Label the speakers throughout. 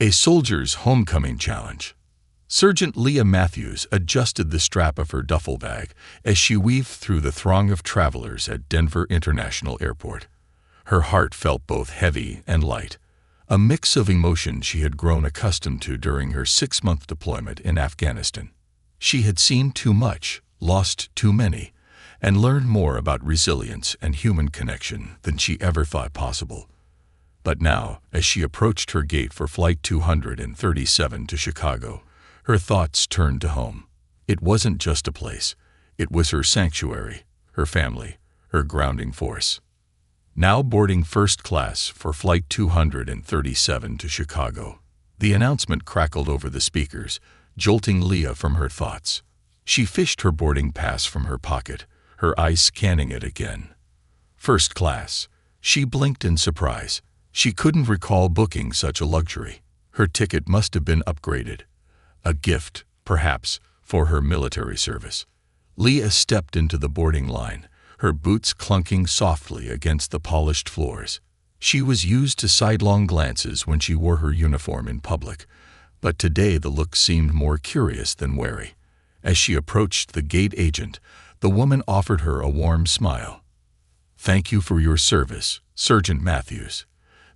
Speaker 1: A Soldier's Homecoming Challenge. Sergeant Leah Matthews adjusted the strap of her duffel bag as she weaved through the throng of travelers at Denver International Airport. Her heart felt both heavy and light, a mix of emotion she had grown accustomed to during her 6-month deployment in Afghanistan. She had seen too much, lost too many, and learned more about resilience and human connection than she ever thought possible. But now, as she approached her gate for Flight 237 to Chicago, her thoughts turned to home. It wasn't just a place. It was her sanctuary, her family, her grounding force. Now boarding first class for Flight 237 to Chicago, the announcement crackled over the speakers, jolting Leah from her thoughts. She fished her boarding pass from her pocket, her eyes scanning it again. First class. She blinked in surprise. She couldn't recall booking such a luxury. Her ticket must have been upgraded. A gift, perhaps, for her military service. Leah stepped into the boarding line, her boots clunking softly against the polished floors. She was used to sidelong glances when she wore her uniform in public, but today the look seemed more curious than wary. As she approached the gate agent, the woman offered her a warm smile. "Thank you for your service, Sergeant Matthews,"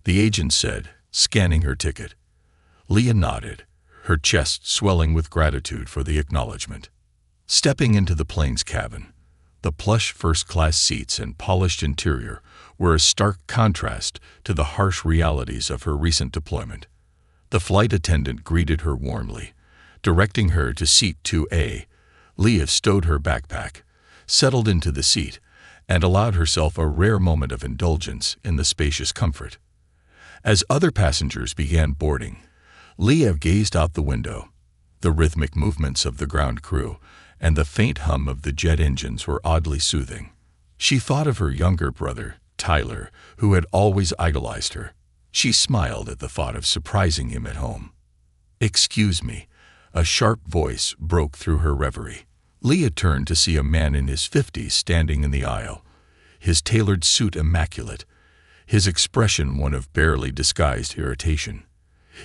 Speaker 1: the agent said, scanning her ticket. Leah nodded, her chest swelling with gratitude for the acknowledgement. Stepping into the plane's cabin, the plush first-class seats and polished interior were a stark contrast to the harsh realities of her recent deployment. The flight attendant greeted her warmly, directing her to Seat 2A. Leah stowed her backpack, settled into the seat, and allowed herself a rare moment of indulgence in the spacious comfort. As other passengers began boarding, Leah gazed out the window. The rhythmic movements of the ground crew and the faint hum of the jet engines were oddly soothing. She thought of her younger brother, Tyler, who had always idolized her. She smiled at the thought of surprising him at home. "Excuse me," a sharp voice broke through her reverie. Leah turned to see a man in his 50s standing in the aisle, his tailored suit immaculate, his expression one of barely disguised irritation.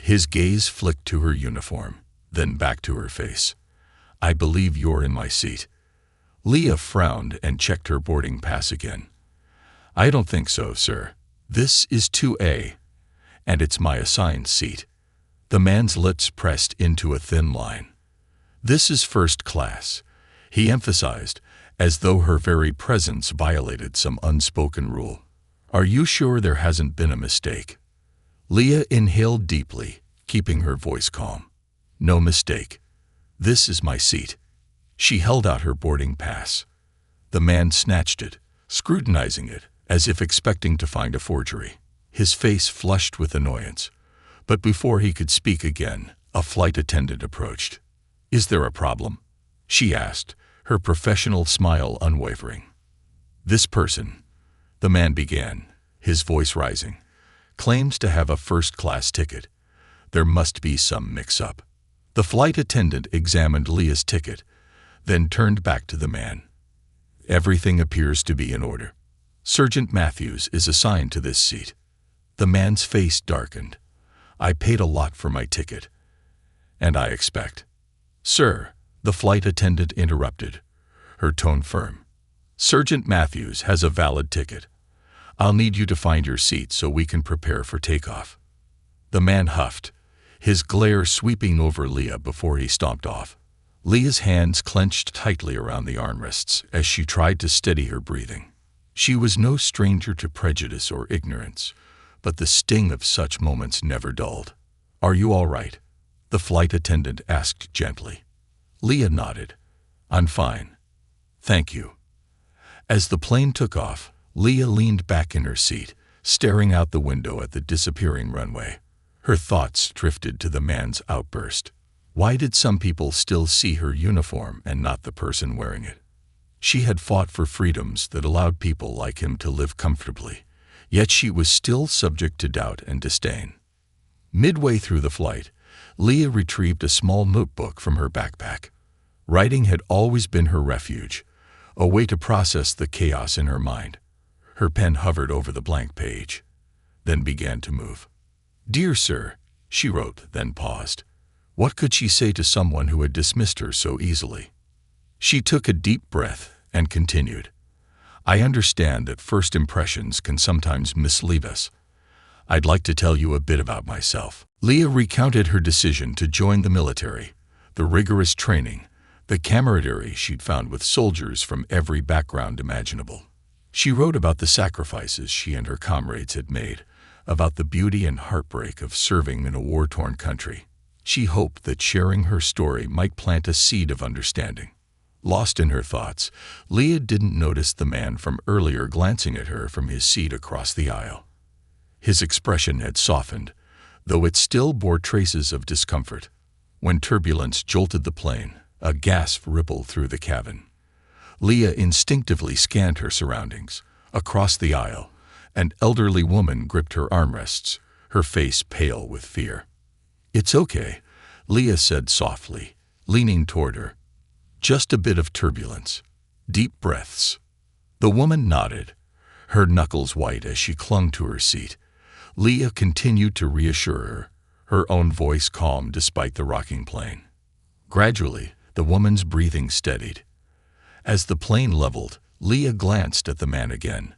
Speaker 1: His gaze flicked to her uniform, then back to her face. "I believe you're in my seat." Leah frowned and checked her boarding pass again. "I don't think so, sir. This is 2A, and it's my assigned seat." The man's lips pressed into a thin line. "This is first class," he emphasized, as though her very presence violated some unspoken rule. "Are you sure there hasn't been a mistake?" Leah inhaled deeply, keeping her voice calm. "No mistake. This is my seat." She held out her boarding pass. The man snatched it, scrutinizing it, as if expecting to find a forgery. His face flushed with annoyance. But before he could speak again, a flight attendant approached. "Is there a problem?" she asked, her professional smile unwavering. "This person," the man began, his voice rising, "claims to have a first-class ticket. There must be some mix-up." The flight attendant examined Leah's ticket, then turned back to the man. "Everything appears to be in order. Sergeant Matthews is assigned to this seat." The man's face darkened. "I paid a lot for my ticket, and I expect—" "Sir," the flight attendant interrupted, her tone firm. "Sergeant Matthews has a valid ticket. I'll need you to find your seat so we can prepare for takeoff." The man huffed, his glare sweeping over Leah before he stomped off. Leah's hands clenched tightly around the armrests as she tried to steady her breathing. She was no stranger to prejudice or ignorance, but the sting of such moments never dulled. "Are you all right?" the flight attendant asked gently. Leah nodded. "I'm fine. Thank you." As the plane took off, Leah leaned back in her seat, staring out the window at the disappearing runway. Her thoughts drifted to the man's outburst. Why did some people still see her uniform and not the person wearing it? She had fought for freedoms that allowed people like him to live comfortably, yet she was still subject to doubt and disdain. Midway through the flight, Leah retrieved a small notebook from her backpack. Writing had always been her refuge, a way to process the chaos in her mind. Her pen hovered over the blank page, then began to move. "Dear Sir," she wrote, then paused. What could she say to someone who had dismissed her so easily? She took a deep breath and continued. I understand that first impressions can sometimes mislead us. I'd like to tell you a bit about myself. Leah recounted her decision to join the military, the rigorous training, the camaraderie she'd found with soldiers from every background imaginable. She wrote about the sacrifices she and her comrades had made, about the beauty and heartbreak of serving in a war-torn country. She hoped that sharing her story might plant a seed of understanding. Lost in her thoughts, Leah didn't notice the man from earlier glancing at her from his seat across the aisle. His expression had softened, though it still bore traces of discomfort. When turbulence jolted the plane, a gasp rippled through the cabin. Leah instinctively scanned her surroundings. Across the aisle, an elderly woman gripped her armrests, her face pale with fear. It's okay, Leah said softly, leaning toward her. Just a bit of turbulence. Deep breaths. The woman nodded, her knuckles white as she clung to her seat. Leah continued to reassure her own voice calm despite the rocking plane. Gradually, the woman's breathing steadied. As the plane leveled, Leah glanced at the man again.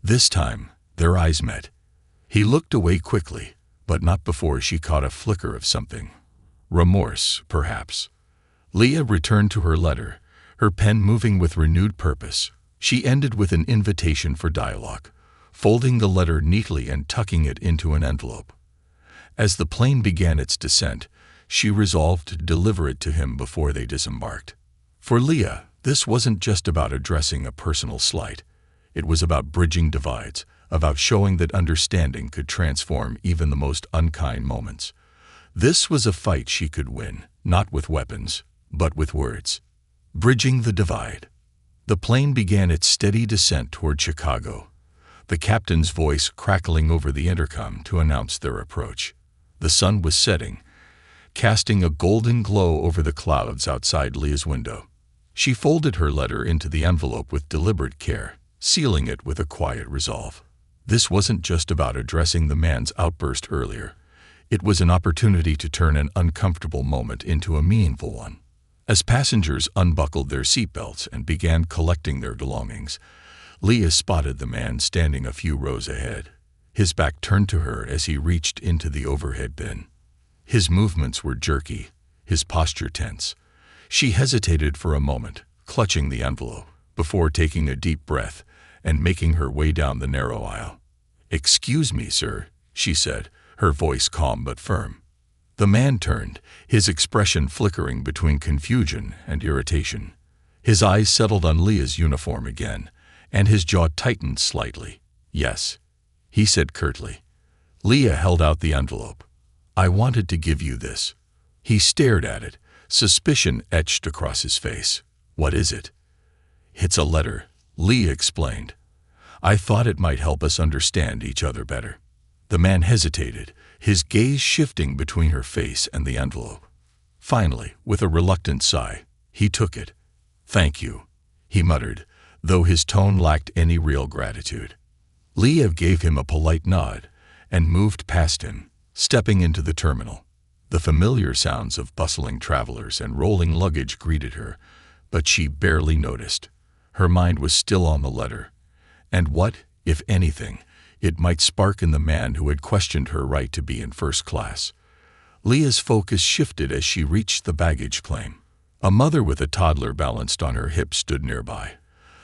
Speaker 1: This time, their eyes met. He looked away quickly, but not before she caught a flicker of something. Remorse, perhaps. Leah returned to her letter, her pen moving with renewed purpose. She ended with an invitation for dialogue, folding the letter neatly and tucking it into an envelope. As the plane began its descent, she resolved to deliver it to him before they disembarked. For Leah, this wasn't just about addressing a personal slight. It was about bridging divides, about showing that understanding could transform even the most unkind moments. This was a fight she could win, not with weapons, but with words. Bridging the divide. The plane began its steady descent toward Chicago, the captain's voice crackling over the intercom to announce their approach. The sun was setting, casting a golden glow over the clouds outside Leah's window. She folded her letter into the envelope with deliberate care, sealing it with a quiet resolve. This wasn't just about addressing the man's outburst earlier. It was an opportunity to turn an uncomfortable moment into a meaningful one. As passengers unbuckled their seatbelts and began collecting their belongings, Leah spotted the man standing a few rows ahead, his back turned to her as he reached into the overhead bin. His movements were jerky, his posture tense. She hesitated for a moment, clutching the envelope, before taking a deep breath and making her way down the narrow aisle. "Excuse me, sir," she said, her voice calm but firm. The man turned, his expression flickering between confusion and irritation. His eyes settled on Leah's uniform again, and his jaw tightened slightly. "Yes," he said curtly. Leah held out the envelope. "I wanted to give you this." He stared at it, suspicion etched across his face. "What is it?" "It's a letter," Leah explained. "I thought it might help us understand each other better." The man hesitated, his gaze shifting between her face and the envelope. Finally, with a reluctant sigh, he took it. "Thank you," he muttered, though his tone lacked any real gratitude. Leah gave him a polite nod and moved past him, stepping into the terminal. The familiar sounds of bustling travelers and rolling luggage greeted her, but she barely noticed. Her mind was still on the letter, and what, if anything, it might spark in the man who had questioned her right to be in first class. Leah's focus shifted as she reached the baggage claim. A mother with a toddler balanced on her hip stood nearby,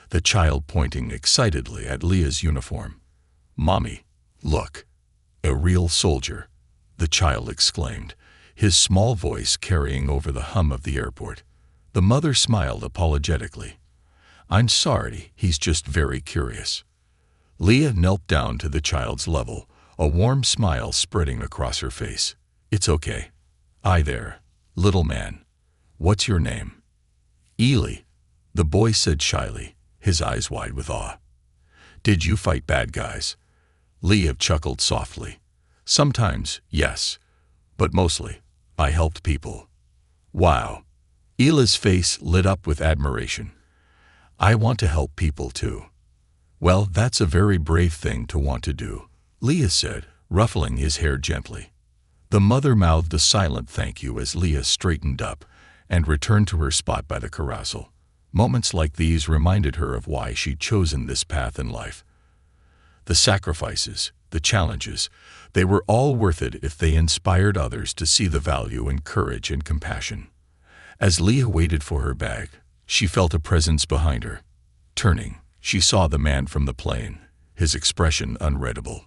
Speaker 1: the child pointing excitedly at Leah's uniform. "Mommy, look, a real soldier," the child exclaimed, his small voice carrying over the hum of the airport. The mother smiled apologetically. "I'm sorry, he's just very curious." Leah knelt down to the child's level, a warm smile spreading across her face. "It's okay. Hi there, little man. What's your name?" "Ely," the boy said shyly, his eyes wide with awe. "Did you fight bad guys?" Leah chuckled softly. "Sometimes, yes, but mostly, I helped people." "Wow." Ely's face lit up with admiration. "I want to help people too." "Well, that's a very brave thing to want to do," Leah said, ruffling his hair gently. The mother mouthed a silent thank you as Leah straightened up and returned to her spot by the carousel. Moments like these reminded her of why she'd chosen this path in life. The sacrifices, the challenges, they were all worth it if they inspired others to see the value in courage and compassion. As Leah waited for her bag, she felt a presence behind her. Turning, she saw the man from the plane, his expression unreadable.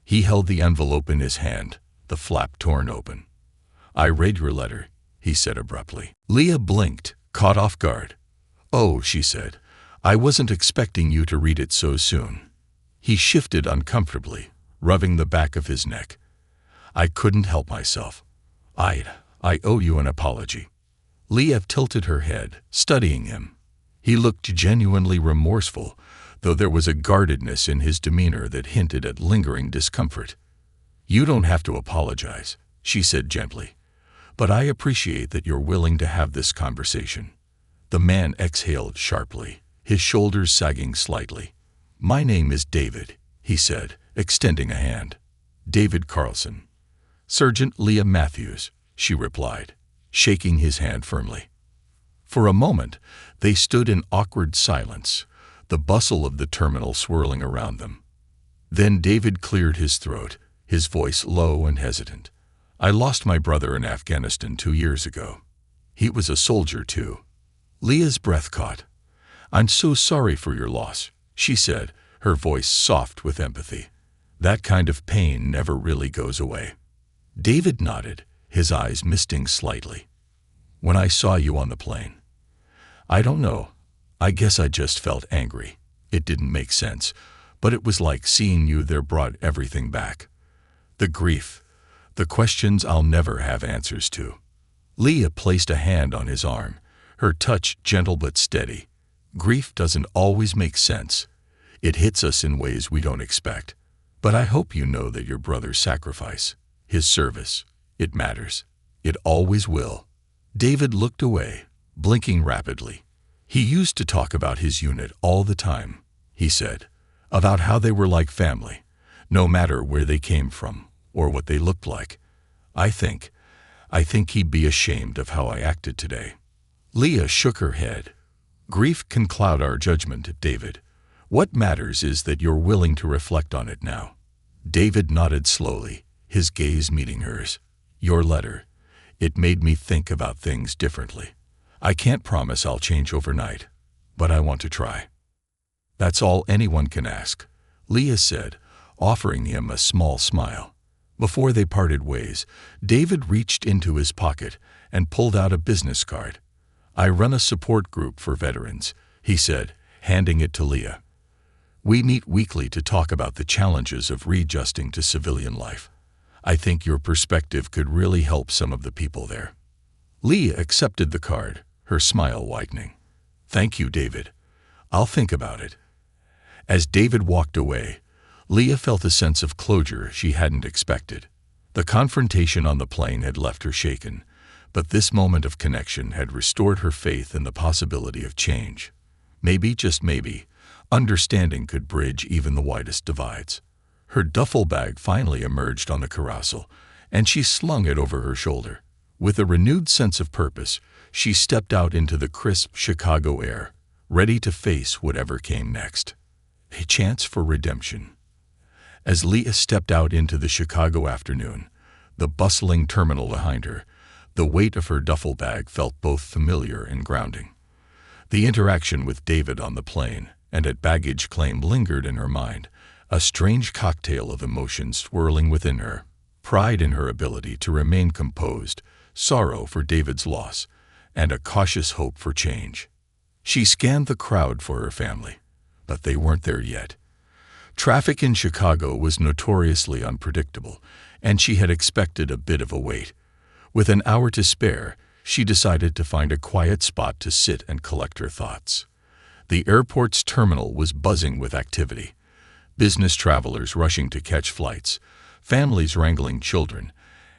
Speaker 1: He held the envelope in his hand, the flap torn open. "I read your letter," he said abruptly. Leah blinked, caught off guard. "Oh," she said, "I wasn't expecting you to read it so soon." He shifted uncomfortably, rubbing the back of his neck. "I couldn't help myself. I owe you an apology." Leah tilted her head, studying him. He looked genuinely remorseful, though there was a guardedness in his demeanor that hinted at lingering discomfort. "You don't have to apologize," she said gently, "but I appreciate that you're willing to have this conversation." The man exhaled sharply, his shoulders sagging slightly. "My name is David," he said, extending a hand. "David Carlson." "Sergeant Leah Matthews," she replied, shaking his hand firmly. For a moment, they stood in awkward silence, the bustle of the terminal swirling around them. Then David cleared his throat, his voice low and hesitant. "I lost my brother in Afghanistan 2 years ago. He was a soldier, too." Leah's breath caught. "I'm so sorry for your loss," she said, her voice soft with empathy. "That kind of pain never really goes away." David nodded, his eyes misting slightly. "When I saw you on the plane, I don't know, I guess I just felt angry. It didn't make sense, but it was like seeing you there brought everything back. The grief, the questions I'll never have answers to." Leah placed a hand on his arm, her touch gentle but steady. "Grief doesn't always make sense. It hits us in ways we don't expect. But I hope you know that your brother's sacrifice, his service, it matters. It always will." David looked away, blinking rapidly. "He used to talk about his unit all the time," he said, "about how they were like family, no matter where they came from or what they looked like. I think he'd be ashamed of how I acted today." Leah shook her head. "Grief can cloud our judgment, David. What matters is that you're willing to reflect on it now." David nodded slowly, his gaze meeting hers. "Your letter, it made me think about things differently. I can't promise I'll change overnight, but I want to try." "That's all anyone can ask," Leah said, offering him a small smile. Before they parted ways, David reached into his pocket and pulled out a business card. "I run a support group for veterans," he said, handing it to Leah. "We meet weekly to talk about the challenges of readjusting to civilian life. I think your perspective could really help some of the people there." Leah accepted the card, her smile widening. "Thank you, David. I'll think about it." As David walked away, Leah felt a sense of closure she hadn't expected. The confrontation on the plane had left her shaken, but this moment of connection had restored her faith in the possibility of change. Maybe, just maybe, understanding could bridge even the widest divides. Her duffel bag finally emerged on the carousel, and she slung it over her shoulder. With a renewed sense of purpose, she stepped out into the crisp Chicago air, ready to face whatever came next. A chance for redemption. As Leah stepped out into the Chicago afternoon, the bustling terminal behind her, the weight of her duffel bag felt both familiar and grounding. The interaction with David on the plane and at baggage claim lingered in her mind, a strange cocktail of emotions swirling within her. Pride in her ability to remain composed, sorrow for David's loss, and a cautious hope for change. She scanned the crowd for her family, but they weren't there yet. Traffic in Chicago was notoriously unpredictable, and she had expected a bit of a wait. With an hour to spare, she decided to find a quiet spot to sit and collect her thoughts. The airport's terminal was buzzing with activity. Business travelers rushing to catch flights, families wrangling children,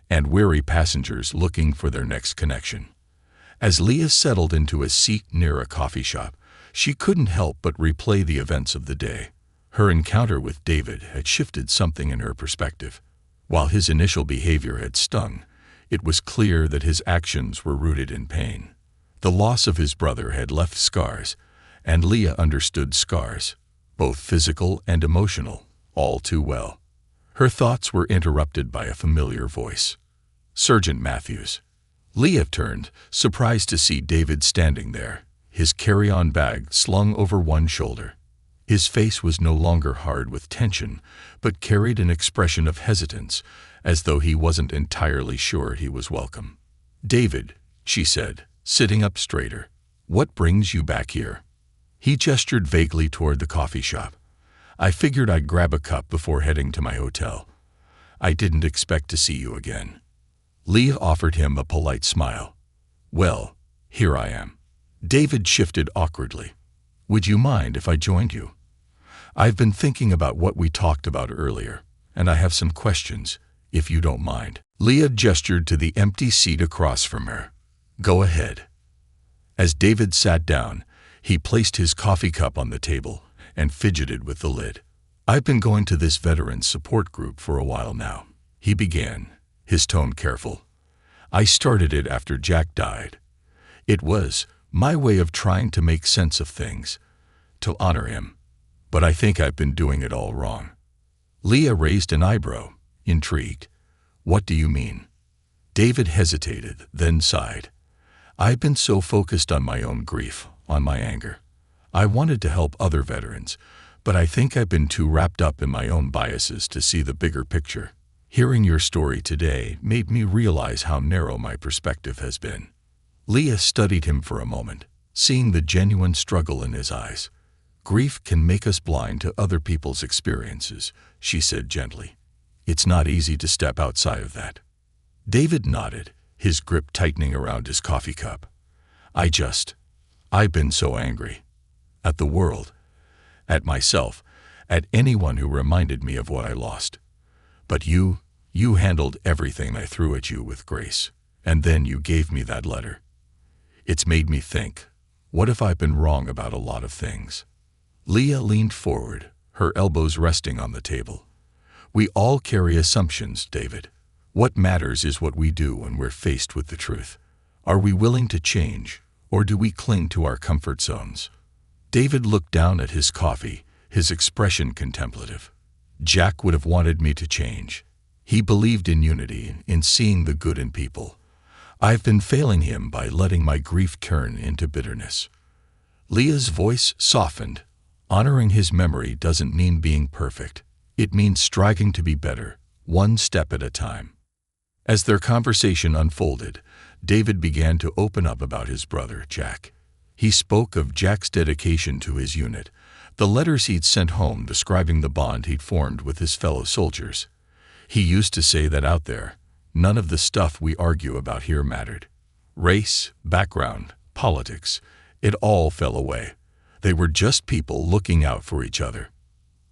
Speaker 1: and weary passengers looking for their next connection. As Leah settled into a seat near a coffee shop, she couldn't help but replay the events of the day. Her encounter with David had shifted something in her perspective. While his initial behavior had stung, it was clear that his actions were rooted in pain. The loss of his brother had left scars, and Leah understood scars, both physical and emotional, all too well. Her thoughts were interrupted by a familiar voice. Sergeant Matthews. Leah turned, surprised to see David standing there, his carry-on bag slung over one shoulder. His face was no longer hard with tension, but carried an expression of hesitance, as though he wasn't entirely sure he was welcome. "David," she said, sitting up straighter, "what brings you back here?" He gestured vaguely toward the coffee shop. "I figured I'd grab a cup before heading to my hotel. I didn't expect to see you again." Leah offered him a polite smile. "Well, here I am." David shifted awkwardly. "Would you mind if I joined you? I've been thinking about what we talked about earlier, and I have some questions, if you don't mind." Leah gestured to the empty seat across from her. "Go ahead." As David sat down, he placed his coffee cup on the table and fidgeted with the lid. "I've been going to this veterans support group for a while now," he began, his tone careful. "I started it after Jack died. It was my way of trying to make sense of things, to honor him. But I think I've been doing it all wrong." Leah raised an eyebrow, intrigued. "What do you mean?" David hesitated, then sighed. "I've been so focused on my own grief, on my anger. I wanted to help other veterans, but I think I've been too wrapped up in my own biases to see the bigger picture. Hearing your story today made me realize how narrow my perspective has been." Leah studied him for a moment, seeing the genuine struggle in his eyes. "Grief can make us blind to other people's experiences," she said gently. "It's not easy to step outside of that." David nodded, his grip tightening around his coffee cup. I've been so angry. At the world, at myself, at anyone who reminded me of what I lost. But you handled everything I threw at you with grace, and then you gave me that letter. It's made me think, what if I've been wrong about a lot of things?" Leah leaned forward, her elbows resting on the table. "We all carry assumptions, David. What matters is what we do when we're faced with the truth. Are we willing to change, or do we cling to our comfort zones?" David looked down at his coffee, his expression contemplative. "Jack would have wanted me to change. He believed in unity, in seeing the good in people. I've been failing him by letting my grief turn into bitterness." Leah's voice softened. "Honoring his memory doesn't mean being perfect. It means striving to be better, one step at a time." As their conversation unfolded, David began to open up about his brother, Jack. He spoke of Jack's dedication to his unit, the letters he'd sent home describing the bond he'd formed with his fellow soldiers. He used to say that out there, none of the stuff we argue about here mattered. Race, background, politics, it all fell away. They were just people looking out for each other.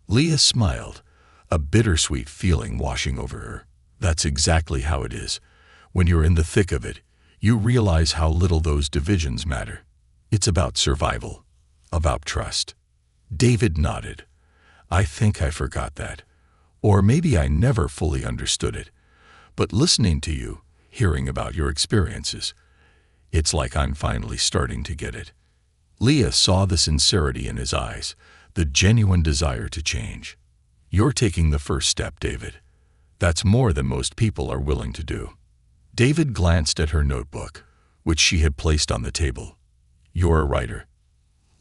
Speaker 1: Leah smiled, a bittersweet feeling washing over her. That's exactly how it is. When you're in the thick of it, you realize how little those divisions matter. It's about survival, about trust. David nodded. "I think I forgot that. Or maybe I never fully understood it. But listening to you, hearing about your experiences, it's like I'm finally starting to get it." Leah saw the sincerity in his eyes, the genuine desire to change. "You're taking the first step, David. That's more than most people are willing to do." David glanced at her notebook, which she had placed on the table. "You're a writer."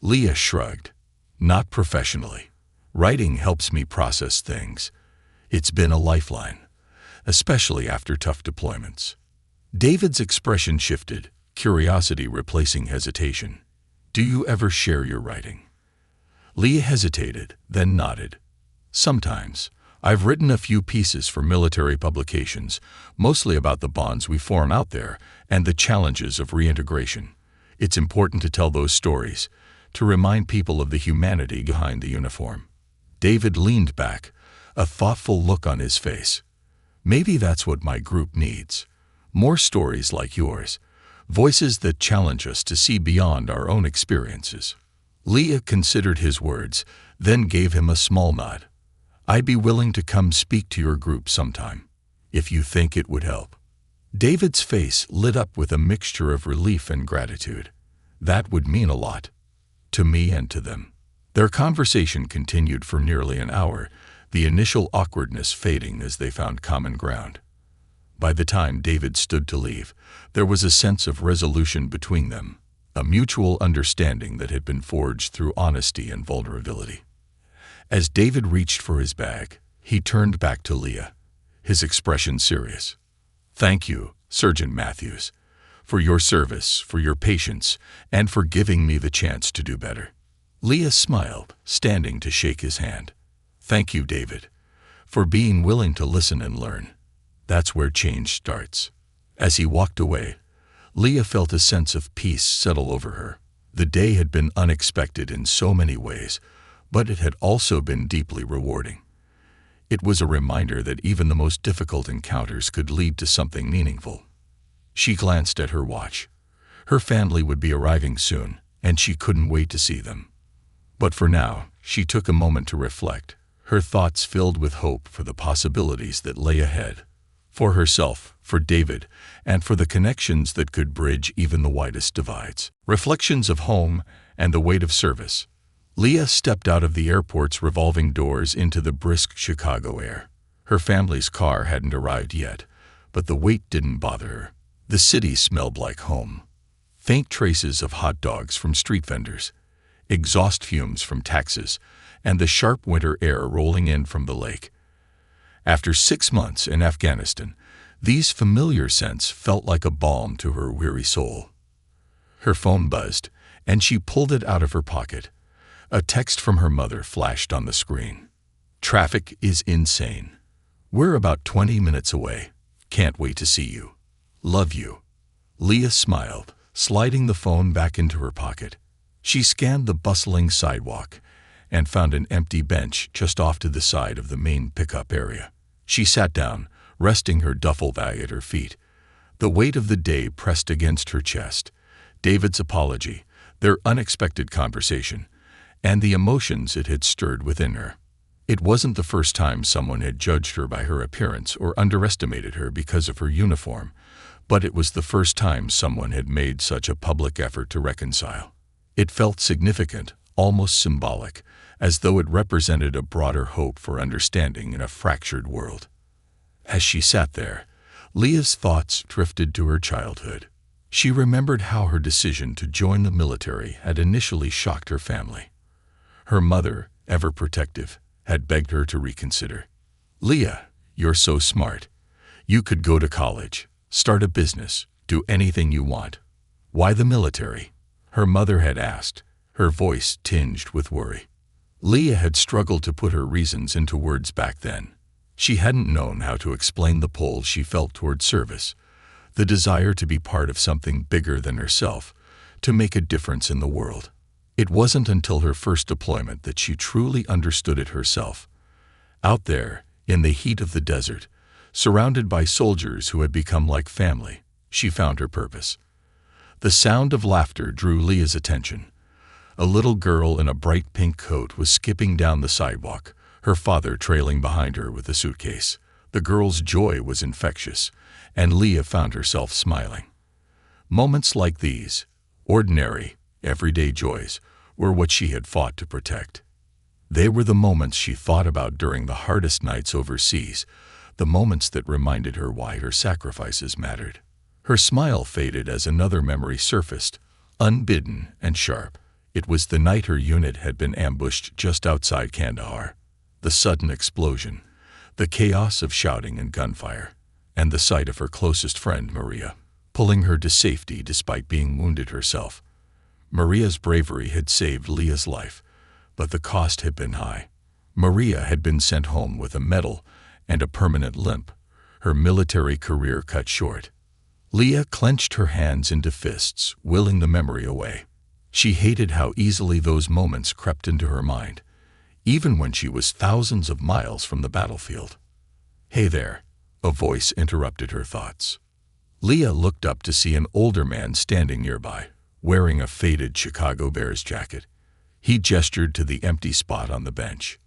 Speaker 1: Leah shrugged. "Not professionally. Writing helps me process things. It's been a lifeline, especially after tough deployments." David's expression shifted, curiosity replacing hesitation. "Do you ever share your writing?" Leah hesitated, then nodded. "Sometimes. I've written a few pieces for military publications, mostly about the bonds we form out there and the challenges of reintegration. It's important to tell those stories, to remind people of the humanity behind the uniform." David leaned back, a thoughtful look on his face. "Maybe that's what my group needs. More stories like yours. Voices that challenge us to see beyond our own experiences." Leah considered his words, then gave him a small nod. "I'd be willing to come speak to your group sometime." if you think it would help." David's face lit up with a mixture of relief and gratitude. That would mean a lot. To me and to them. Their conversation continued for nearly an hour, the initial awkwardness fading as they found common ground. By the time David stood to leave, there was a sense of resolution between them, a mutual understanding that had been forged through honesty and vulnerability. As David reached for his bag, he turned back to Leah, his expression serious. "Thank you, Sergeant Matthews, for your service, for your patience, and for giving me the chance to do better." Leah smiled, standing to shake his hand. "Thank you, David, for being willing to listen and learn. That's where change starts." As he walked away, Leah felt a sense of peace settle over her. The day had been unexpected in so many ways, but it had also been deeply rewarding. It was a reminder that even the most difficult encounters could lead to something meaningful. She glanced at her watch. Her family would be arriving soon, and she couldn't wait to see them. But for now, she took a moment to reflect, her thoughts filled with hope for the possibilities that lay ahead. For herself, for David, and for the connections that could bridge even the widest divides. Reflections of home and the weight of service. Leah stepped out of the airport's revolving doors into the brisk Chicago air. Her family's car hadn't arrived yet, but the wait didn't bother her. The city smelled like home. Faint traces of hot dogs from street vendors, exhaust fumes from taxis, and the sharp winter air rolling in from the lake. After 6 months in Afghanistan, these familiar scents felt like a balm to her weary soul. Her phone buzzed, and she pulled it out of her pocket. A text from her mother flashed on the screen. "Traffic is insane. We're about 20 minutes away. Can't wait to see you. Love you." Leah smiled, sliding the phone back into her pocket. She scanned the bustling sidewalk and found an empty bench just off to the side of the main pickup area. She sat down, resting her duffel bag at her feet. The weight of the day pressed against her chest. David's apology, their unexpected conversation, and the emotions it had stirred within her. It wasn't the first time someone had judged her by her appearance or underestimated her because of her uniform, but it was the first time someone had made such a public effort to reconcile. It felt significant, almost symbolic, as though it represented a broader hope for understanding in a fractured world. As she sat there, Leah's thoughts drifted to her childhood. She remembered how her decision to join the military had initially shocked her family. Her mother, ever protective, had begged her to reconsider. "Leah, you're so smart. You could go to college, start a business, do anything you want. Why the military?" her mother had asked, her voice tinged with worry. Leah had struggled to put her reasons into words back then. She hadn't known how to explain the pull she felt toward service, the desire to be part of something bigger than herself, to make a difference in the world. It wasn't until her first deployment that she truly understood it herself. Out there, in the heat of the desert, surrounded by soldiers who had become like family, she found her purpose. The sound of laughter drew Leah's attention. A little girl in a bright pink coat was skipping down the sidewalk, her father trailing behind her with a suitcase. The girl's joy was infectious, and Leah found herself smiling. Moments like these, ordinary, everyday joys, were what she had fought to protect. They were the moments she thought about during the hardest nights overseas, the moments that reminded her why her sacrifices mattered. Her smile faded as another memory surfaced, unbidden and sharp. It was the night her unit had been ambushed just outside Kandahar. The sudden explosion, the chaos of shouting and gunfire, and the sight of her closest friend, Maria, pulling her to safety despite being wounded herself. Maria's bravery had saved Leah's life, but the cost had been high. Maria had been sent home with a medal and a permanent limp, her military career cut short. Leah clenched her hands into fists, willing the memory away. She hated how easily those moments crept into her mind, even when she was thousands of miles from the battlefield. "Hey there," a voice interrupted her thoughts. Leah looked up to see an older man standing nearby, wearing a faded Chicago Bears jacket. He gestured to the empty spot on the bench.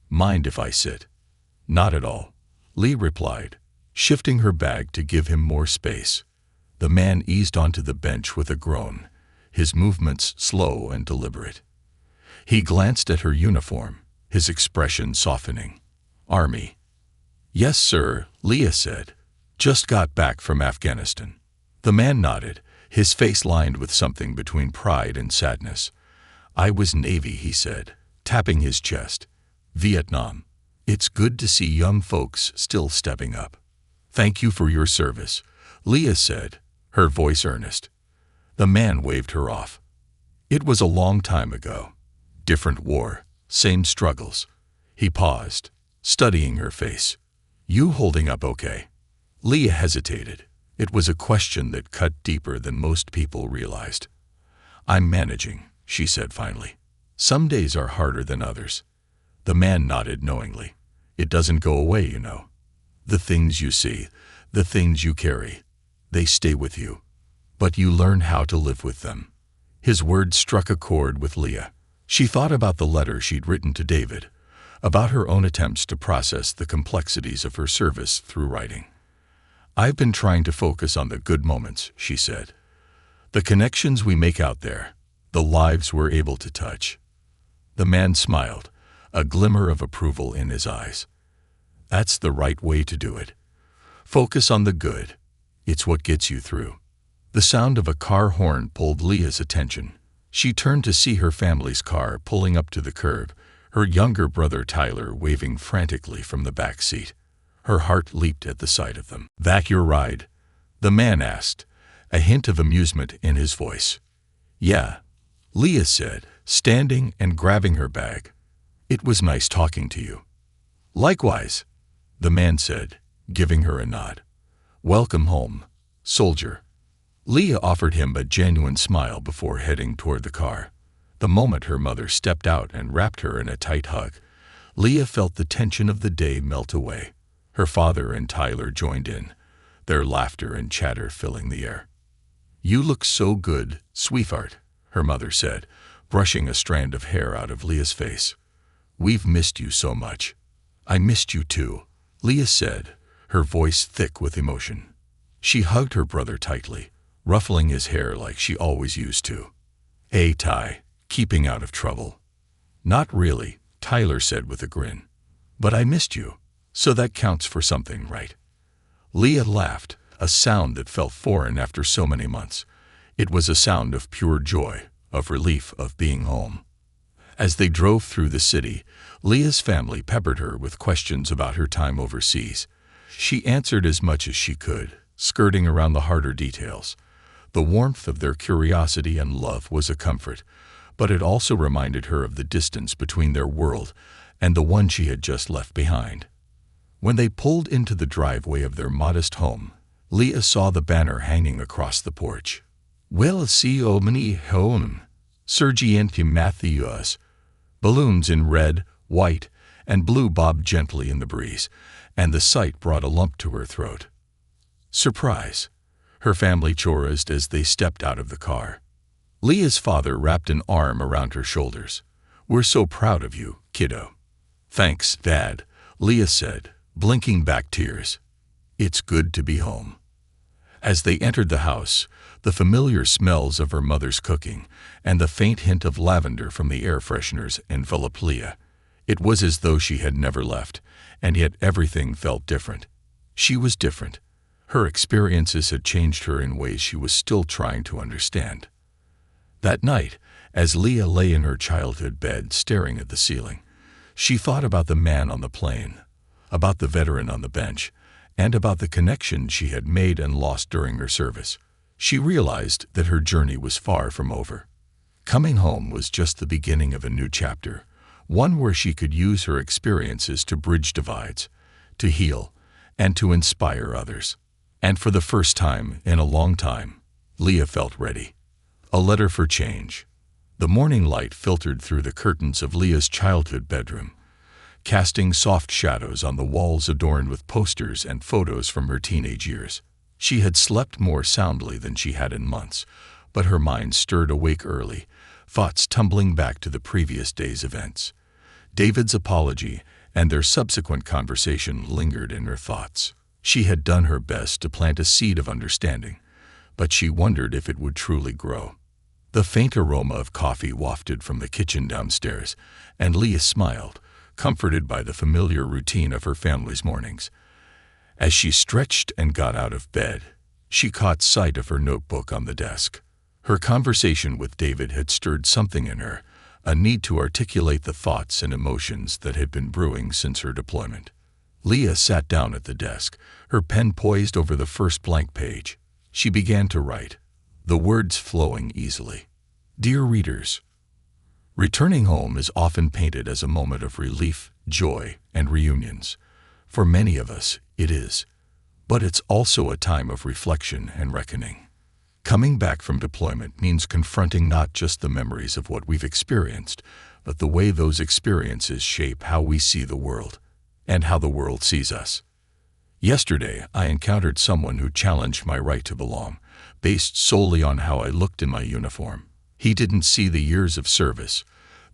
Speaker 1: "Mind if I sit?" "Not at all," Lee replied, shifting her bag to give him more space. The man eased onto the bench with a groan, his movements slow and deliberate. He glanced at her uniform, his expression softening. "Army." "Yes, sir," Leah said. "Just got back from Afghanistan." The man nodded, his face lined with something between pride and sadness. "I was Navy," he said, tapping his chest. "Vietnam. It's good to see young folks still stepping up." "Thank you for your service," Leah said, her voice earnest. The man waved her off. It was a long time ago. Different war, same struggles. He paused, studying her face. "You holding up okay?" Leah hesitated. It was a question that cut deeper than most people realized. "I'm managing," she said finally. "Some days are harder than others." The man nodded knowingly. "It doesn't go away, you know. The things you see, the things you carry, they stay with you. But you learn how to live with them." His words struck a chord with Leah. She thought about the letter she'd written to David, about her own attempts to process the complexities of her service through writing. "I've been trying to focus on the good moments," she said. "The connections we make out there, the lives we're able to touch." The man smiled, a glimmer of approval in his eyes. "That's the right way to do it. Focus on the good. It's what gets you through." The sound of a car horn pulled Leah's attention. She turned to see her family's car pulling up to the curb, her younger brother Tyler waving frantically from the back seat. Her heart leaped at the sight of them. "That your ride?" the man asked, a hint of amusement in his voice. "Yeah," Leah said, standing and grabbing her bag. "It was nice talking to you." "Likewise," the man said, giving her a nod. "Welcome home, soldier." Leah offered him a genuine smile before heading toward the car. The moment her mother stepped out and wrapped her in a tight hug, Leah felt the tension of the day melt away. Her father and Tyler joined in, their laughter and chatter filling the air. "You look so good, sweetheart," her mother said, brushing a strand of hair out of Leah's face. "We've missed you so much." "I missed you too," Leah said, her voice thick with emotion. She hugged her brother tightly, ruffling his hair like she always used to. "Hey, Ty, keeping out of trouble?" "Not really," Tyler said with a grin. "But I missed you, so that counts for something, right?" Leah laughed, a sound that felt foreign after so many months. It was a sound of pure joy, of relief, of being home. As they drove through the city, Leah's family peppered her with questions about her time overseas. She answered as much as she could, skirting around the harder details. The warmth of their curiosity and love was a comfort, but it also reminded her of the distance between their world and the one she had just left behind. When they pulled into the driveway of their modest home, Leah saw the banner hanging across the porch. "Well, see Omni home, Sergi and Matthews." Balloons in red, white, and blue bobbed gently in the breeze, and the sight brought a lump to her throat. "Surprise," her family chorused as they stepped out of the car. Leah's father wrapped an arm around her shoulders. "We're so proud of you, kiddo." "Thanks, Dad," Leah said, blinking back tears. "It's good to be home." As they entered the house, the familiar smells of her mother's cooking and the faint hint of lavender from the air fresheners enveloped Leah. It was as though she had never left, and yet everything felt different. She was different. Her experiences had changed her in ways she was still trying to understand. That night, as Leah lay in her childhood bed staring at the ceiling, she thought about the man on the plane, about the veteran on the bench, and about the connection she had made and lost during her service. She realized that her journey was far from over. Coming home was just the beginning of a new chapter, one where she could use her experiences to bridge divides, to heal, and to inspire others. And for the first time in a long time, Leah felt ready. A letter for change. The morning light filtered through the curtains of Leah's childhood bedroom, casting soft shadows on the walls adorned with posters and photos from her teenage years. She had slept more soundly than she had in months, but her mind stirred awake early, thoughts tumbling back to the previous day's events. David's apology and their subsequent conversation lingered in her thoughts. She had done her best to plant a seed of understanding, but she wondered if it would truly grow. The faint aroma of coffee wafted from the kitchen downstairs, and Leah smiled, comforted by the familiar routine of her family's mornings. As she stretched and got out of bed, she caught sight of her notebook on the desk. Her conversation with David had stirred something in her, a need to articulate the thoughts and emotions that had been brewing since her deployment. Leah sat down at the desk, her pen poised over the first blank page. She began to write, the words flowing easily. Dear readers, returning home is often painted as a moment of relief, joy, and reunions. For many of us, it is. But it's also a time of reflection and reckoning. Coming back from deployment means confronting not just the memories of what we've experienced, but the way those experiences shape how we see the world, and how the world sees us. Yesterday, I encountered someone who challenged my right to belong, based solely on how I looked in my uniform. He didn't see the years of service,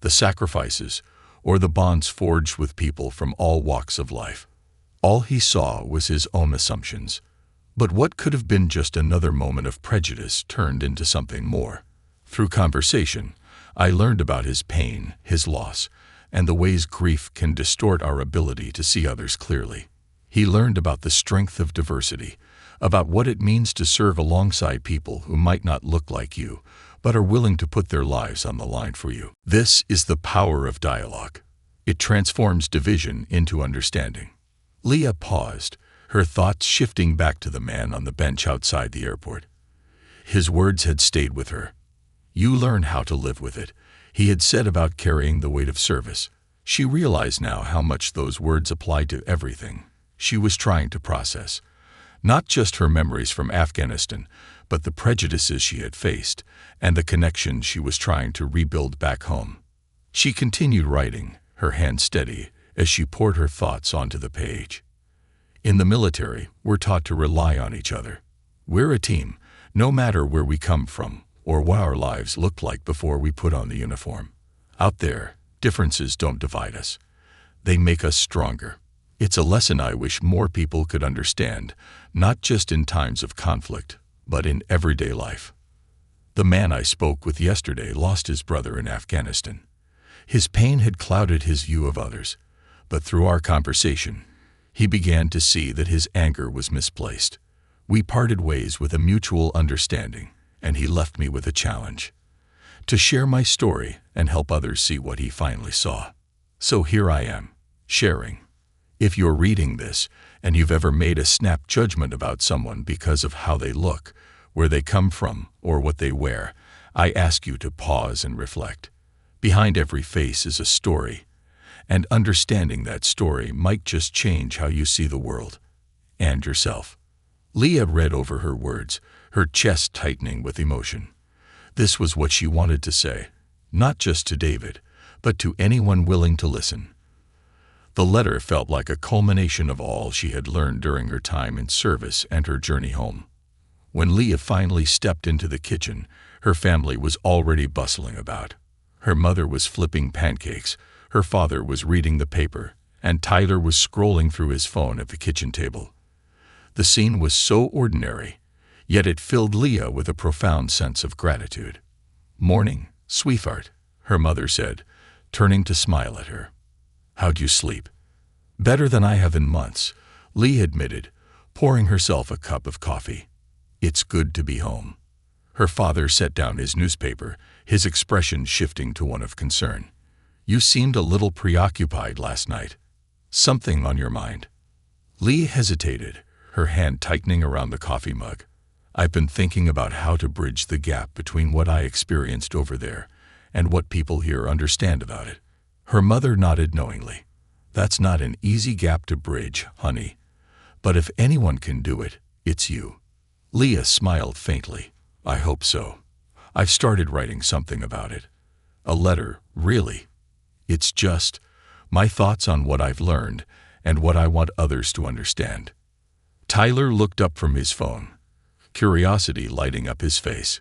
Speaker 1: the sacrifices, or the bonds forged with people from all walks of life. All he saw was his own assumptions. But what could have been just another moment of prejudice turned into something more. Through conversation, I learned about his pain, his loss, and the ways grief can distort our ability to see others clearly. He learned about the strength of diversity, about what it means to serve alongside people who might not look like you, but are willing to put their lives on the line for you. This is the power of dialogue. It transforms division into understanding. Leah paused, her thoughts shifting back to the man on the bench outside the airport. His words had stayed with her. You learn how to live with it, he had said about carrying the weight of service. She realized now how much those words applied to everything she was trying to process. Not just her memories from Afghanistan, but the prejudices she had faced and the connections she was trying to rebuild back home. She continued writing, her hand steady, as she poured her thoughts onto the page. In the military, we're taught to rely on each other. We're a team, no matter where we come from or what our lives looked like before we put on the uniform. Out there, differences don't divide us. They make us stronger. It's a lesson I wish more people could understand, not just in times of conflict, but in everyday life. The man I spoke with yesterday lost his brother in Afghanistan. His pain had clouded his view of others, but through our conversation, he began to see that his anger was misplaced. We parted ways with a mutual understanding, and he left me with a challenge: to share my story and help others see what he finally saw. So here I am, sharing. If you're reading this and you've ever made a snap judgment about someone because of how they look, where they come from, or what they wear, I ask you to pause and reflect. Behind every face is a story, and understanding that story might just change how you see the world and yourself. Leah read over her words, her chest tightening with emotion. This was what she wanted to say, not just to David, but to anyone willing to listen. The letter felt like a culmination of all she had learned during her time in service and her journey home. When Leah finally stepped into the kitchen, her family was already bustling about. Her mother was flipping pancakes, her father was reading the paper, and Tyler was scrolling through his phone at the kitchen table. The scene was so ordinary, yet it filled Leah with a profound sense of gratitude. "Morning, sweetheart," her mother said, turning to smile at her. "How'd you sleep?" "Better than I have in months," Leah admitted, pouring herself a cup of coffee. "It's good to be home." Her father set down his newspaper, his expression shifting to one of concern. "You seemed a little preoccupied last night. Something on your mind?" Leah hesitated, her hand tightening around the coffee mug. "I've been thinking about how to bridge the gap between what I experienced over there and what people here understand about it." Her mother nodded knowingly. "That's not an easy gap to bridge, honey. But if anyone can do it, it's you." Leah smiled faintly. "I hope so. I've started writing something about it. A letter, really. It's just my thoughts on what I've learned and what I want others to understand." Tyler looked up from his phone, curiosity lighting up his face.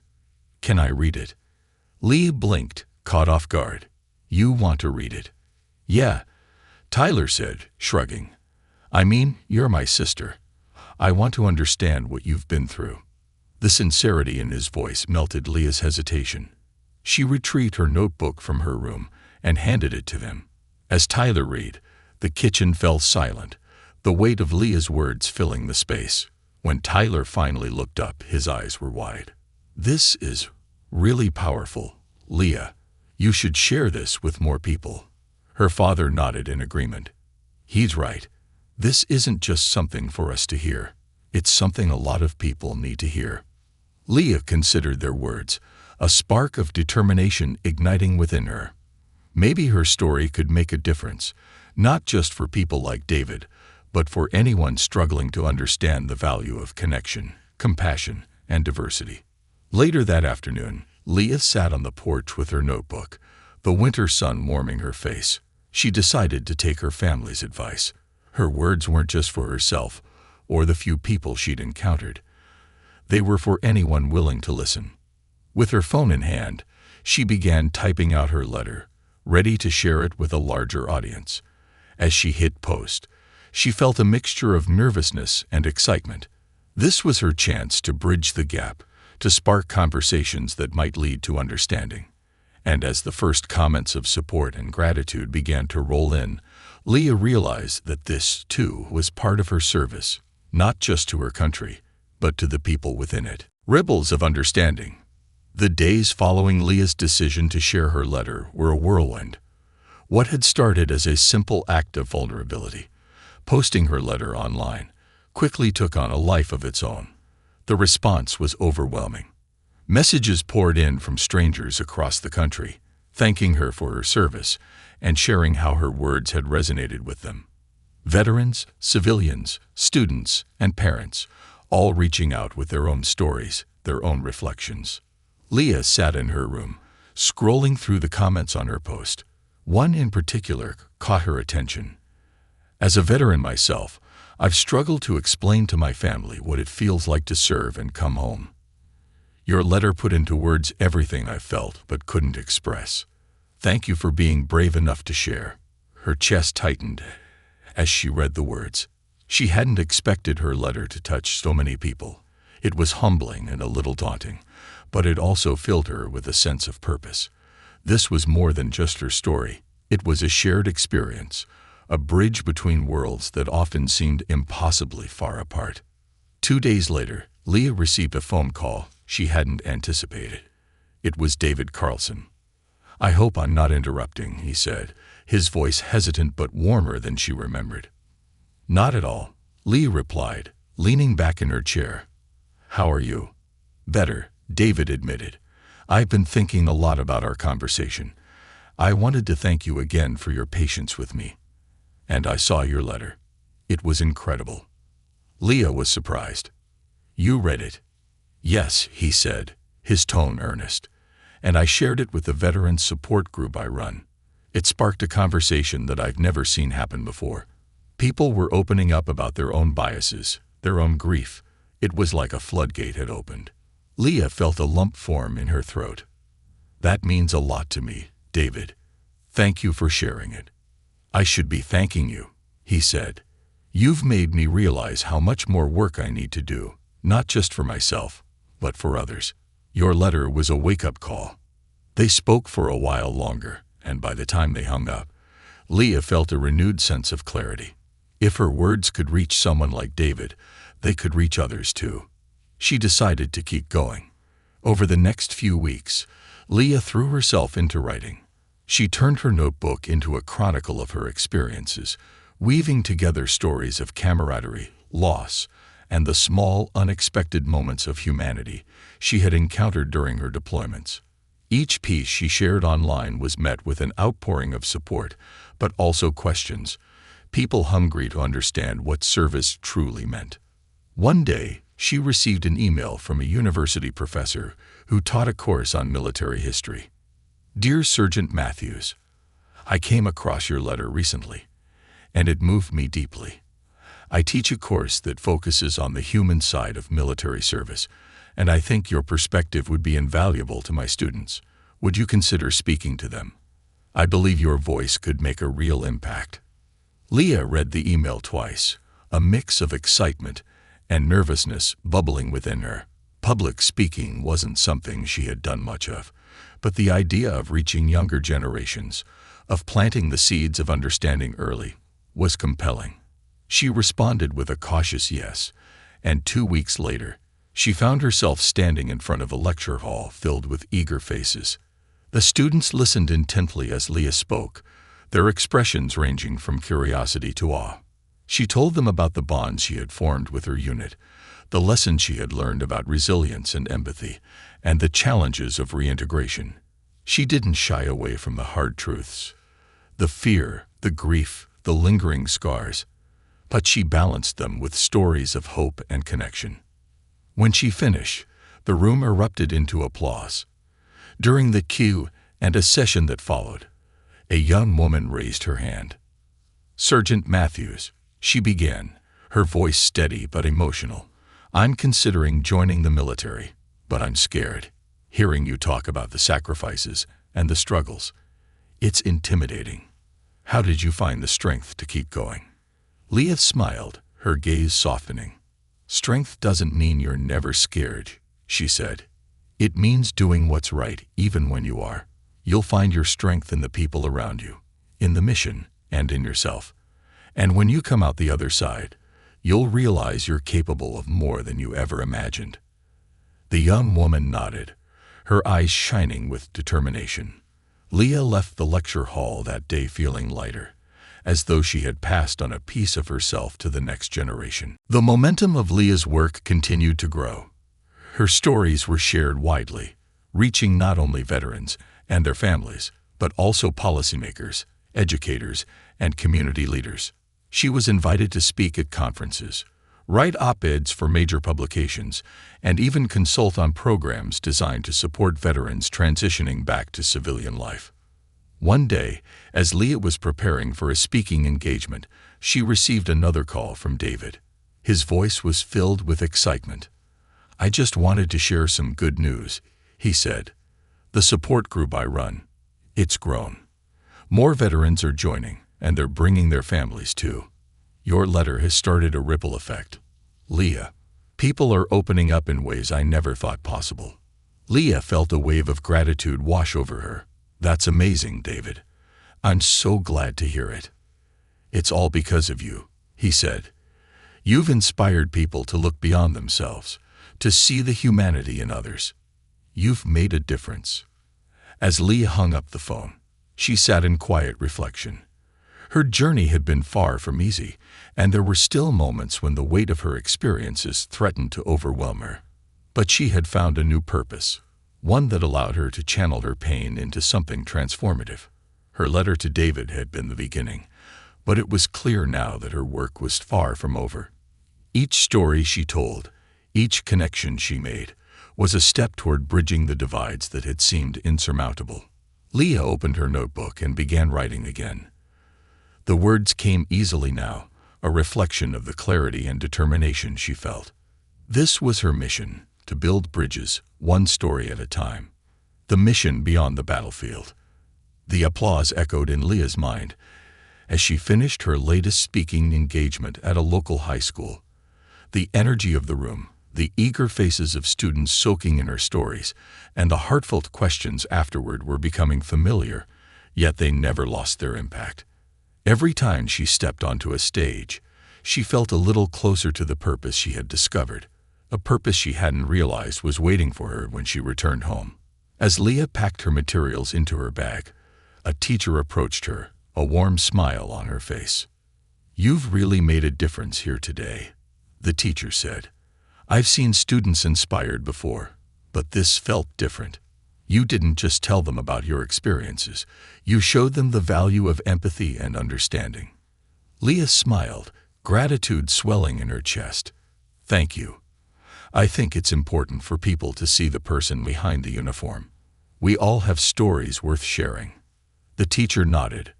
Speaker 1: "Can I read it?" Leah blinked, caught off guard. "You want to read it?" "Yeah," Tyler said, shrugging. "I mean, you're my sister. I want to understand what you've been through." The sincerity in his voice melted Leah's hesitation. She retrieved her notebook from her room and handed it to him. As Tyler read, the kitchen fell silent, the weight of Leah's words filling the space. When Tyler finally looked up, his eyes were wide. "This is really powerful, Leah. You should share this with more people." Her father nodded in agreement. "He's right. This isn't just something for us to hear. It's something a lot of people need to hear." Leah considered their words, a spark of determination igniting within her. Maybe her story could make a difference, not just for people like David, but for anyone struggling to understand the value of connection, compassion, and diversity. Later that afternoon, Leah sat on the porch with her notebook, the winter sun warming her face. She decided to take her family's advice. Her words weren't just for herself or the few people she'd encountered. They were for anyone willing to listen. With her phone in hand, she began typing out her letter, ready to share it with a larger audience. As she hit post, she felt a mixture of nervousness and excitement. This was her chance to bridge the gap, to spark conversations that might lead to understanding. And as the first comments of support and gratitude began to roll in, Leah realized that this, too, was part of her service, not just to her country, but to the people within it. Ripples of understanding. The days following Leah's decision to share her letter were a whirlwind. What had started as a simple act of vulnerability, posting her letter online, quickly took on a life of its own. The response was overwhelming. Messages poured in from strangers across the country, thanking her for her service and sharing how her words had resonated with them. Veterans, civilians, students, and parents, all reaching out with their own stories, their own reflections. Leah sat in her room, scrolling through the comments on her post. One in particular caught her attention. "As a veteran myself, I've struggled to explain to my family what it feels like to serve and come home. Your letter put into words everything I felt but couldn't express. Thank you for being brave enough to share." Her chest tightened as she read the words. She hadn't expected her letter to touch so many people. It was humbling and a little daunting, but it also filled her with a sense of purpose. This was more than just her story. It was a shared experience, a bridge between worlds that often seemed impossibly far apart. 2 days later, Leah received a phone call she hadn't anticipated. It was David Carlson. "I hope I'm not interrupting," he said, his voice hesitant but warmer than she remembered. "Not at all," Leah replied, leaning back in her chair. "How are you?" "Better," David admitted. "I've been thinking a lot about our conversation. I wanted to thank you again for your patience with me. And I saw your letter. It was incredible." Leah was surprised. "You read it?" "Yes," he said, his tone earnest. "And I shared it with the veterans support group I run. It sparked a conversation that I've never seen happen before. People were opening up about their own biases, their own grief. It was like a floodgate had opened." Leah felt a lump form in her throat. "That means a lot to me, David. Thank you for sharing it." "I should be thanking you," he said. "You've made me realize how much more work I need to do, not just for myself, but for others." Your letter was a wake-up call. They spoke for a while longer, and by the time they hung up, Leah felt a renewed sense of clarity. If her words could reach someone like David, they could reach others too. She decided to keep going. Over the next few weeks, Leah threw herself into writing. She turned her notebook into a chronicle of her experiences, weaving together stories of camaraderie, loss, and the small, unexpected moments of humanity she had encountered during her deployments. Each piece she shared online was met with an outpouring of support, but also questions, people hungry to understand what service truly meant. One day, she received an email from a university professor who taught a course on military history. "Dear Sergeant Matthews, I came across your letter recently, and it moved me deeply. I teach a course that focuses on the human side of military service, and I think your perspective would be invaluable to my students. Would you consider speaking to them? I believe your voice could make a real impact." Leah read the email twice, a mix of excitement and nervousness bubbling within her. Public speaking wasn't something she had done much of, but the idea of reaching younger generations, of planting the seeds of understanding early, was compelling. She responded with a cautious yes, and 2 weeks later, she found herself standing in front of a lecture hall filled with eager faces. The students listened intently as Leah spoke, their expressions ranging from curiosity to awe. She told them about the bonds she had formed with her unit, the lessons she had learned about resilience and empathy, and the challenges of reintegration. She didn't shy away from the hard truths, the fear, the grief, the lingering scars, but she balanced them with stories of hope and connection. When she finished, the room erupted into applause. During the Q&A session that followed, a young woman raised her hand. "Sergeant Matthews," she began, her voice steady but emotional, "I'm considering joining the military, but I'm scared. Hearing you talk about the sacrifices and the struggles, it's intimidating. How did you find the strength to keep going?" Leah smiled, her gaze softening. "Strength doesn't mean you're never scared," she said. "It means doing what's right even when you are. You'll find your strength in the people around you, in the mission, and in yourself. And when you come out the other side, you'll realize you're capable of more than you ever imagined." The young woman nodded, her eyes shining with determination. Leah left the lecture hall that day feeling lighter, as though she had passed on a piece of herself to the next generation. The momentum of Leah's work continued to grow. Her stories were shared widely, reaching not only veterans and their families, but also policymakers, educators, and community leaders. She was invited to speak at conferences, write op-eds for major publications, and even consult on programs designed to support veterans transitioning back to civilian life. One day, as Leah was preparing for a speaking engagement, she received another call from David. His voice was filled with excitement. "I just wanted to share some good news," he said. "The support group I run, it's grown. More veterans are joining, and they're bringing their families too. Your letter has started a ripple effect. Leah, people are opening up in ways I never thought possible." Leah felt a wave of gratitude wash over her. "That's amazing, David. I'm so glad to hear it." "It's all because of you," he said. "You've inspired people to look beyond themselves, to see the humanity in others. You've made a difference." As Leah hung up the phone, she sat in quiet reflection. Her journey had been far from easy, and there were still moments when the weight of her experiences threatened to overwhelm her. But she had found a new purpose, one that allowed her to channel her pain into something transformative. Her letter to David had been the beginning, but it was clear now that her work was far from over. Each story she told, each connection she made, was a step toward bridging the divides that had seemed insurmountable. Leah opened her notebook and began writing again. The words came easily now, a reflection of the clarity and determination she felt. This was her mission, to build bridges, one story at a time. The mission beyond the battlefield. The applause echoed in Leah's mind as she finished her latest speaking engagement at a local high school. The energy of the room, the eager faces of students soaking in her stories, and the heartfelt questions afterward were becoming familiar, yet they never lost their impact. Every time she stepped onto a stage, she felt a little closer to the purpose she had discovered, a purpose she hadn't realized was waiting for her when she returned home. As Leah packed her materials into her bag, a teacher approached her, a warm smile on her face. "You've really made a difference here today," the teacher said. "I've seen students inspired before, but this felt different. You didn't just tell them about your experiences, you showed them the value of empathy and understanding." Leah smiled, gratitude swelling in her chest. "Thank you. I think it's important for people to see the person behind the uniform. We all have stories worth sharing." The teacher nodded,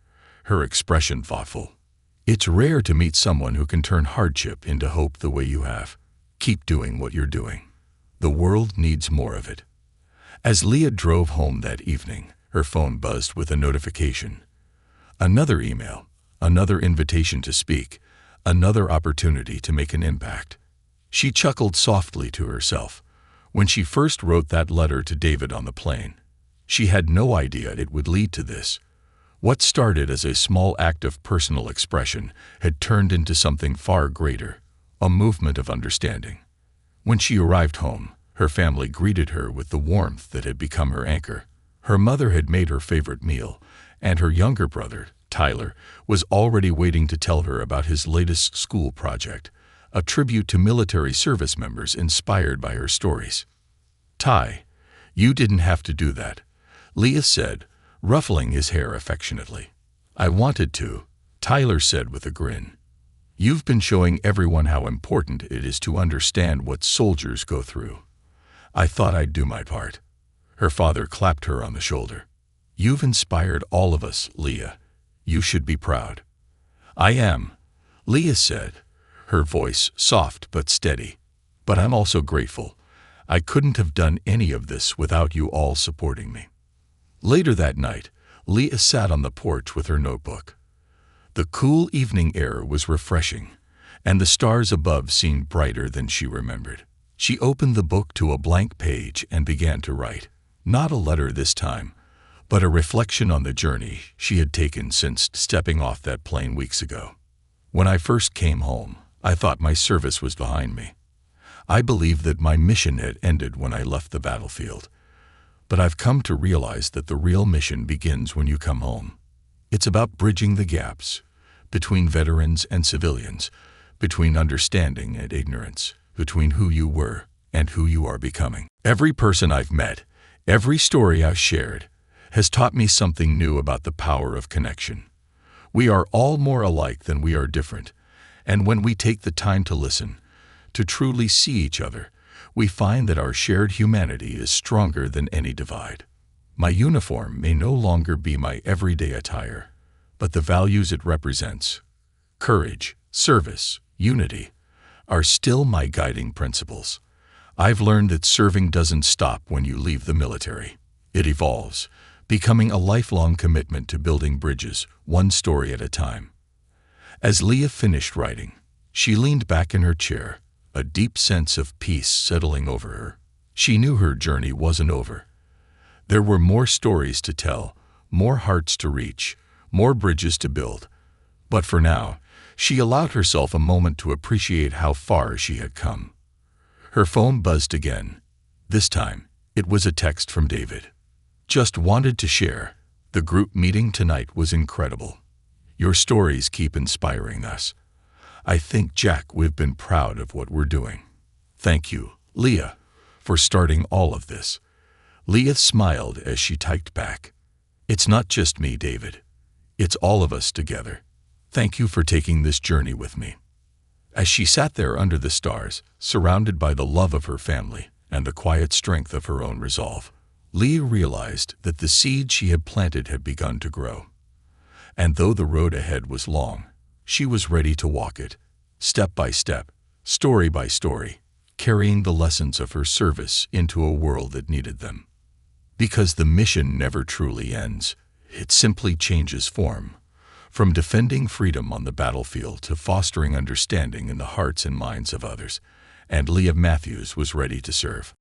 Speaker 1: her expression thoughtful. "It's rare to meet someone who can turn hardship into hope the way you have. Keep doing what you're doing. The world needs more of it." As Leah drove home that evening, her phone buzzed with a notification. Another email, another invitation to speak, another opportunity to make an impact. She chuckled softly to herself. When she first wrote that letter to David on the plane, she had no idea it would lead to this. What started as a small act of personal expression had turned into something far greater, a movement of understanding. When she arrived home, her family greeted her with the warmth that had become her anchor. Her mother had made her favorite meal, and her younger brother, Tyler, was already waiting to tell her about his latest school project, a tribute to military service members inspired by her stories. "Ty, you didn't have to do that," Leah said, ruffling his hair affectionately. "I wanted to," Tyler said with a grin. "You've been showing everyone how important it is to understand what soldiers go through. I thought I'd do my part." Her father clapped her on the shoulder. "You've inspired all of us, Leah. You should be proud." "I am," Leah said, her voice soft but steady. "But I'm also grateful. I couldn't have done any of this without you all supporting me." Later that night, Leah sat on the porch with her notebook. The cool evening air was refreshing, and the stars above seemed brighter than she remembered. She opened the book to a blank page and began to write. Not a letter this time, but a reflection on the journey she had taken since stepping off that plane weeks ago. "When I first came home, I thought my service was behind me. I believed that my mission had ended when I left the battlefield. But I've come to realize that the real mission begins when you come home. It's about bridging the gaps between veterans and civilians, between understanding and ignorance, between who you were and who you are becoming. Every person I've met, every story I've shared, has taught me something new about the power of connection. We are all more alike than we are different, and when we take the time to listen, to truly see each other, we find that our shared humanity is stronger than any divide. My uniform may no longer be my everyday attire, but the values it represents, courage, service, unity, are still my guiding principles. I've learned that serving doesn't stop when you leave the military. It evolves, becoming a lifelong commitment to building bridges, one story at a time." As Leah finished writing, she leaned back in her chair, a deep sense of peace settling over her. She knew her journey wasn't over. There were more stories to tell, more hearts to reach, more bridges to build. But for now, she allowed herself a moment to appreciate how far she had come. Her phone buzzed again. This time, it was a text from David. "Just wanted to share. The group meeting tonight was incredible. Your stories keep inspiring us. I think, Jack, we've been proud of what we're doing. Thank you, Leah, for starting all of this." Leah smiled as she typed back. "It's not just me, David. It's all of us together. Thank you for taking this journey with me." As she sat there under the stars, surrounded by the love of her family and the quiet strength of her own resolve, Leah realized that the seed she had planted had begun to grow. And though the road ahead was long, she was ready to walk it, step by step, story by story, carrying the lessons of her service into a world that needed them. Because the mission never truly ends, it simply changes form, from defending freedom on the battlefield to fostering understanding in the hearts and minds of others, and Leah Matthews was ready to serve.